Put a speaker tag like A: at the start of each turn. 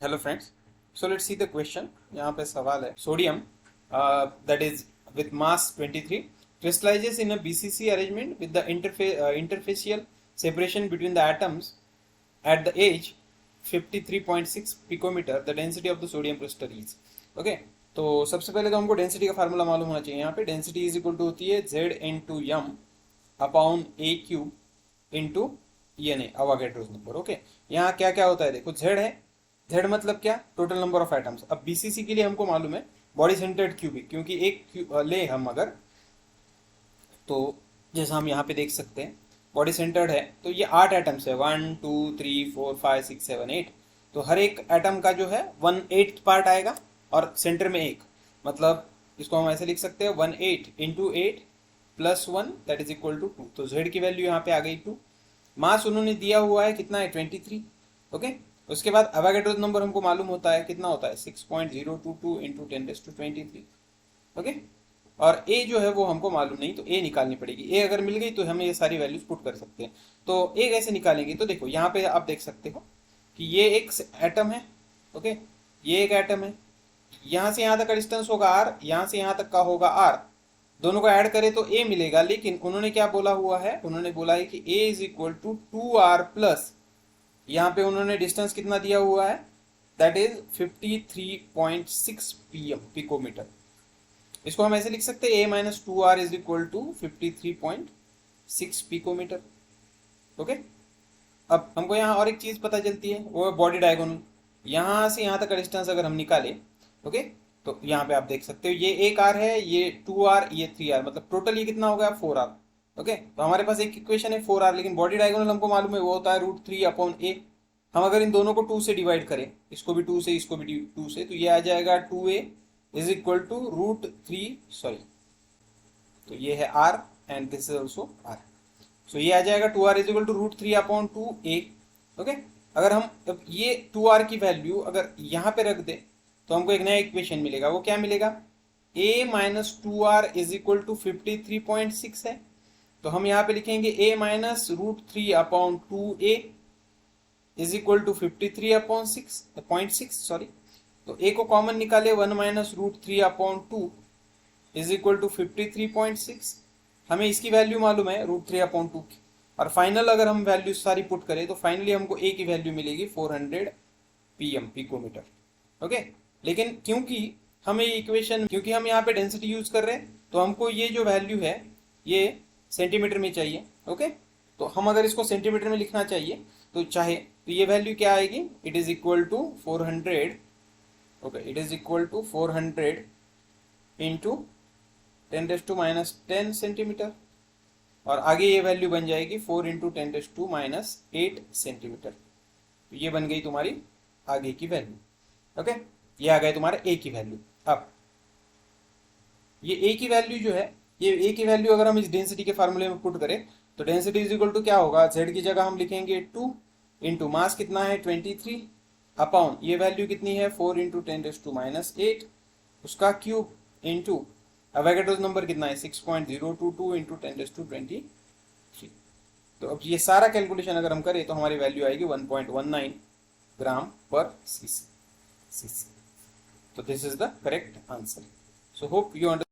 A: Hello friends, so let's see the question. यहाँ पे सवाल है sodium that is with mass 23 crystallizes in a BCC arrangement with the interfacial separation between the atoms at the age 53.6 picometer. The density of the sodium crystal is okay। तो सबसे पहले तो हमको density का फार्मूला मालूम होना चाहिए। यहाँ पे डेंसिटी इज इक्वल टू होती है Z इंटू यम अपॉन ए क्यूब इंटू ये अवागेड्रोस नंबर। ओके, यहाँ क्या क्या होता है देखो, Z है, Z मतलब क्या, टोटल नंबर ऑफ एटम्स। अब बीसीसी के लिए हमको मालूम है बॉडी सेंटर्ड क्यूबिक, क्योंकि एक ले हम अगर, तो जैसा हम यहाँ पे देख सकते हैं बॉडी सेंटर्ड है तो ये 8 एटम्स है, 1 2 3 4 5 6 7 8। तो हर एक एटम का जो है 1/8 पार्ट आएगा और सेंटर में एक, मतलब इसको हम ऐसे लिख सकते हैं 1/8 into 8 plus 1 that is equal to 2। तो Z की वैल्यू यहाँ पे आ गई 2। मास उन्होंने दिया हुआ है कितना है 23। ओके, उसके बाद अवागेड्रो नंबर हमको मालूम होता है कितना होता है 6.022 इंटू 10⁻23। ओके, और ए जो है वो हमको मालूम नहीं, तो ए निकालनी पड़ेगी। ए अगर मिल गई तो हम ये सारी वैल्यूज पुट कर सकते हैं। तो ए कैसे निकालेंगे, तो देखो यहाँ पे आप देख सकते हो कि ये एक एटम है। ओके, ये एक एटम है, यहाँ से यहाँ तक का डिस्टेंस होगा आर, यहाँ से यहाँ तक का होगा आर, दोनों को ऐड करें तो ए मिलेगा। लेकिन उन्होंने क्या बोला हुआ है, उन्होंने बोला है कि A is equal to 2r plus, यहाँ पे उन्होंने डिस्टेंस कितना दिया हुआ है, दैट इज 53.6 पिकोमीटर। इसको हम ऐसे लिख सकते हैं a minus 2r is equal to 53.6 picometre. Okay, अब हमको यहाँ और एक चीज पता चलती है, वो है बॉडी डायगोनल। यहाँ से यहाँ तक का डिस्टेंस अगर हम निकाले, ओके, तो यहाँ पे आप देख सकते हो ये एक आर है, ये 2r, ये 3r, मतलब टोटल ये कितना हो गया 4r। ओके, तो हमारे पास एक इक्वेशन है 4r, लेकिन बॉडी डायगोनल हमको मालूम है वो होता है √3 अपॉन a। हम अगर इन दोनों को 2 से डिवाइड करें, इसको भी 2 से, इसको भी 2 से, तो ये आ जाएगा 2a is equal to √3, sorry, तो ये है r and this is also r। So ये आ जाएगा 2r is equal to √3 upon 2a। Okay, अगर हम अब ये 2r की वैल्यू अगर यहाँ पे रख दे तो हमको एक नया इक्वेशन मिलेगा। वो क्या मिलेगा, a minus 2r is equal to 53.6 है, तो हम यहाँ पे लिखेंगे a minus √3 upon 2a is equal to 53 upon 6.6, sorry, तो a को कॉमन निकाले 1 minus √3 upon 2 is equal to 53.6। हमें इसकी वैल्यू मालूम है √3 अपॉन 2 की, और फाइनल अगर हम वैल्यू सारी पुट करें तो फाइनली हमको a की वैल्यू मिलेगी 400 पिकोमीटर। ओके, लेकिन क्योंकि हमें इक्वेशन, क्योंकि हम यहाँ पे डेंसिटी यूज कर रहे हैं तो हमको ये जो वैल्यू है ये सेंटीमीटर में चाहिए। ओके, तो हम अगर इसको सेंटीमीटर में लिखना चाहिए तो चाहे तो ये वैल्यू क्या आएगी, it is equal to 400। Okay, it is equal to 400 into 10⁻⁻10 centimetre, और आगे ये वैल्यू बन जाएगी 4 इंटू 10⁻⁸ सेंटीमीटर। तो ये बन गई तुम्हारी आगे की वैल्यू। ओके, ये आ गए तुम्हारा ए की वैल्यू। अब ये ए की वैल्यू जो है, ये ए की वैल्यू अगर हम इस डेंसिटी के फार्मूले में पुट करें तो डेंसिटी इज इक्वल टू क्या होगा, जेड की जगह हम लिखेंगे 2 इंटू मास कितना है 23 अपॉन ये वैल्यू कितनी है 4 इंटू 10⁻⁸, उसका क्यूब इंटू अवोगाड्रोस नंबर कितना है 6.022 इंटू 10⁻23। तो अब ये सारा कैलकुलेशन अगर हम करें तो हमारी वैल्यू आएगी 1.19 ग्राम पर CC. So this is the correct answer. So hope you understand.